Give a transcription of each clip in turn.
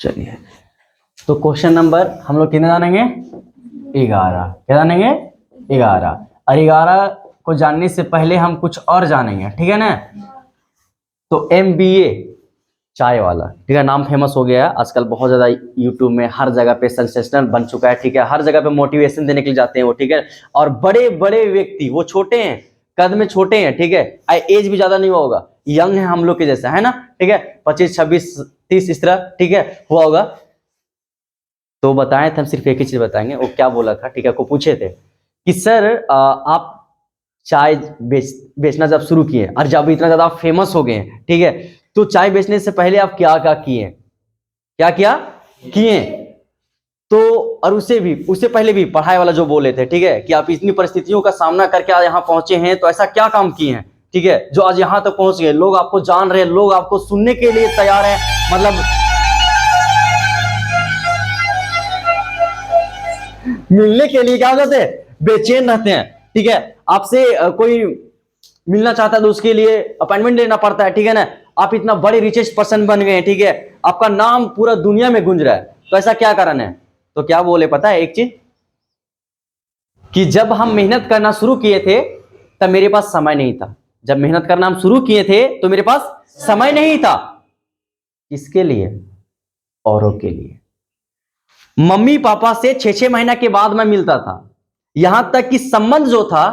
चलिए, तो question number हम लोग कितने जानेंगे? 11। क्या जानेंगे? 11। और 11 को जानने से पहले हम कुछ और जानेंगे, ठीक है ना? तो MBA चाय वाला, ठीक है, नाम फेमस हो गया है आजकल, बहुत ज्यादा यूट्यूब में हर जगह पे सेंसेशनल बन चुका है, ठीक है, हर जगह पे मोटिवेशन देने के लिए जाते हैं वो, ठीक है। और बड़े बड़े व्यक्ति, वो छोटे हैं, कद में छोटे हैं, ठीक है, एज भी ज्यादा नहीं हुआ होगा, यंग है हम लोग के जैसा, है ना, ठीक है, 25, 26, 30 इस तरह, ठीक है, हुआ होगा। तो बताए थे हम, सिर्फ एक ही चीज बताएंगे, वो क्या बोला था, ठीक है, को पूछे थे कि सर आप चाय बेचना जब शुरू किए और जब इतना ज्यादा फेमस हो गए हैं, ठीक है, तो चाय बेचने से पहले आप क्या क्या किए, क्या क्या किए? तो और उससे पहले भी पढ़ाई वाला जो बोले थे, ठीक है, कि आप इतनी परिस्थितियों का सामना करके आज यहाँ पहुंचे हैं, तो ऐसा क्या काम किए हैं, ठीक है, जो आज यहाँ तक पहुंच गए, लोग आपको जान रहे हैं, लोग आपको सुनने के लिए तैयार हैं, मतलब मिलने के लिए क्या कहते हैं, बेचैन रहते हैं, ठीक है, आपसे कोई मिलना चाहता है तो उसके लिए अपॉइंटमेंट लेना पड़ता है, ठीक है ना। आप इतना बड़े रिचेस्ट पर्सन बन गए हैं, ठीक है, आपका नाम पूरा दुनिया में गूंज रहा है, तो ऐसा क्या कारण है? तो क्या बोले पता है एक चीज, कि जब हम मेहनत करना शुरू किए थे तब मेरे पास समय नहीं था। जब मेहनत करना हम शुरू किए थे तो मेरे पास समय नहीं था। किसके लिए? औरों के लिए। मम्मी पापा से 6-6 महीना के बाद मैं मिलता था, यहां तक कि संबंध जो था,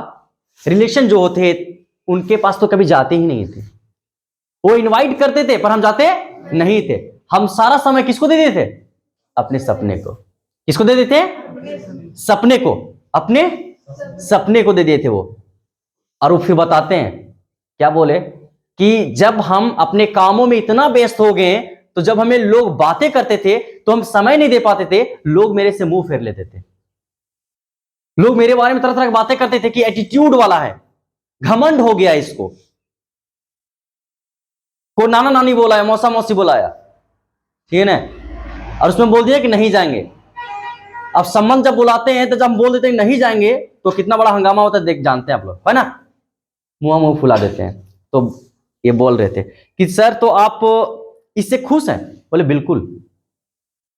रिलेशन जो होते, उनके पास तो कभी जाते ही नहीं थे। वो इनवाइट करते थे पर हम जाते नहीं थे। हम सारा समय किसको दे देते थे? अपने सपने को। किसको दे देते? सपने को। अपने सपने को दे देते वो। और वो फिर बताते हैं, क्या बोले, कि जब हम अपने कामों में इतना व्यस्त हो गए, तो जब हमें लोग बातें करते थे तो हम समय नहीं दे पाते थे, लोग मेरे से मुंह फेर लेते थे। लोग मेरे बारे में तरह तरह की बातें करते थे कि एटीट्यूड वाला है, घमंड हो गया इसको, को नाना नानी बोलाया, मौसा मौसी बुलाया, ठीक है ना, और उसमें बोल दिया कि नहीं जाएंगे। अब संबंध जब बुलाते हैं तो जब हम बोल देते हैं नहीं जाएंगे, तो कितना बड़ा हंगामा होता है, देख जानते हैं आप लोग, है ना, मुंह फुला देते हैं। तो ये बोल रहे थे कि सर तो आप इससे खुश हैं? बोले बिल्कुल,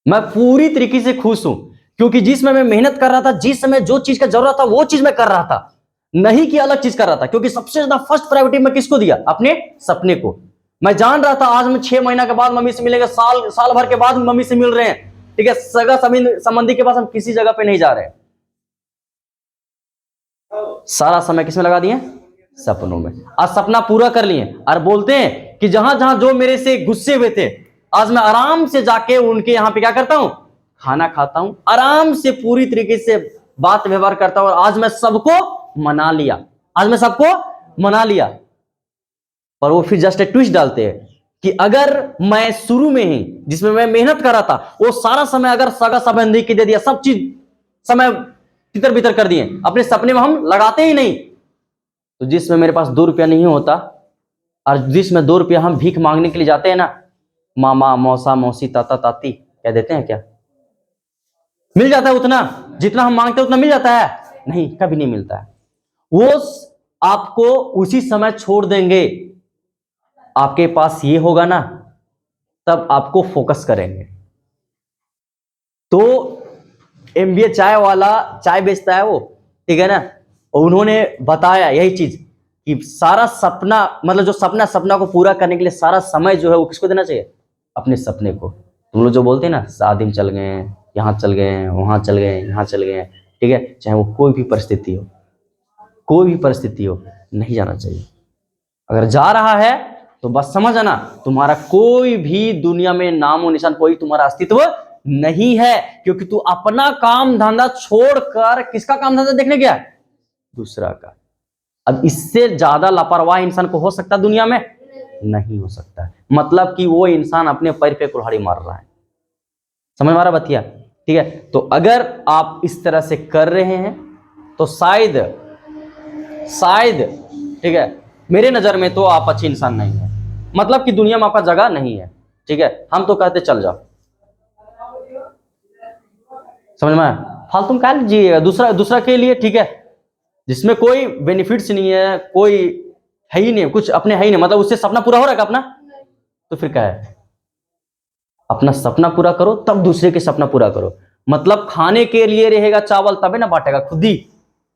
मैं पूरी तरीके से खुश हूं, क्योंकि जिस समय मैं मेहनत कर रहा था, जिस समय जो चीज का जरूरत था वो चीज मैं कर रहा था, नहीं कि अलग चीज कर रहा था, क्योंकि सबसे ज्यादा फर्स्ट प्रायोरिटी मैं किसको दिया? अपने सपने को। मैं जान रहा था आज हम 6 महीना के बाद मम्मी से मिलेंगे, साल भर के बाद मम्मी से मिल रहे हैं, ठीक है, सगा संबंधी के पास हम किसी जगह पे नहीं जा रहे। सारा समय किसमें लगा दिए? सपनों में। आज सपना पूरा कर लिए और बोलते हैं कि जहां जहां जो मेरे से गुस्से हुए थे, आज मैं आराम से जाके उनके यहां पे क्या करता हूं? खाना खाता हूं, आराम से पूरी तरीके से बात व्यवहार करता हूं, और आज मैं सबको मना लिया, आज मैं सबको मना लिया। पर वो फिर जस्ट एक ट्विस्ट डालते हैं कि अगर मैं शुरू में ही, जिसमें मैं मेहनत कर रहा था, वो सारा समय अगर सगा संबंधी की दे दिया, सब चीज समय तितर बितर कर दिए, अपने सपने में हम लगाते ही नहीं, तो जिसमें मेरे पास 2 रुपया नहीं होता, और जिसमें 2 रुपया हम भीख मांगने के लिए जाते हैं ना, मामा मौसा मौसी ताता ताती क्या देते हैं? क्या मिल जाता है? उतना जितना हम मांगते हैं उतना मिल जाता है? नहीं, कभी नहीं मिलता है। वो आपको उसी समय छोड़ देंगे। आपके पास ये होगा ना, तब आपको फोकस करेंगे। तो MBA चाय वाला चाय बेचता है वो, ठीक है ना, और उन्होंने बताया यही चीज कि सारा सपना, मतलब जो सपना को पूरा करने के लिए सारा समय जो है वो किसको देना चाहिए? अपने सपने को। तुम लोग जो बोलते हैं ना, शादी में चल गए हैं, यहाँ चल गए हैं, वहां चल गए हैं, यहाँ चल गए हैं, ठीक है, चाहे वो कोई भी परिस्थिति हो, कोई भी परिस्थिति हो, नहीं जाना चाहिए। अगर जा रहा है तो बस समझ आना, तुम्हारा कोई भी दुनिया में नामो निशान, कोई तुम्हारा अस्तित्व नहीं है, क्योंकि तू अपना काम धंधा छोड़कर किसका काम धंधा देखने गया? दूसरा का। अब इससे ज्यादा लापरवाह इंसान को हो सकता है दुनिया में? नहीं हो सकता है। मतलब कि वो इंसान अपने पैर पे कुल्हाड़ी मार रहा है। समझ मारा बतिया? ठीक है, तो अगर आप इस तरह से कर रहे हैं तो शायद, ठीक है, मेरे नजर में तो आप अच्छे इंसान नहीं है, मतलब कि दुनिया में आपका जगह नहीं है, ठीक है। हम तो कहते चल जाओ, समझ में? फालतू क्या लीजिएगा दूसरा के लिए, ठीक है, जिसमें कोई बेनिफिट्स नहीं है, कोई है ही नहीं, कुछ अपने है ही नहीं, मतलब उससे सपना पूरा हो रहा है अपना, तो फिर क्या है? अपना सपना पूरा करो तब दूसरे के सपना पूरा करो। मतलब खाने के लिए रहेगा चावल तबे ना बांटेगा, खुद ही।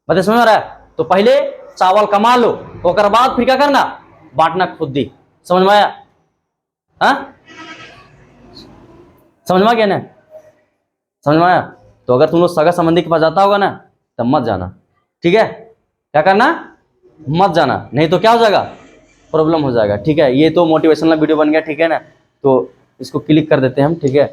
बात समझ में आ रहा है? तो पहले चावल कमा लो, ओकर बाद फिर क्या करना, बांटना खुद ही। समझ में आया? हाँ, समझ में आ गया ना? समझ में आया? तो अगर तुम लोग सगा संबंधी के पास जाता होगा ना, तब मत जाना, ठीक है? क्या करना, मत जाना, नहीं तो क्या हो जाएगा, प्रॉब्लम हो जाएगा, ठीक है? ये तो मोटिवेशनल वीडियो बन गया, ठीक है ना? तो इसको क्लिक कर देते हैं हम, ठीक है?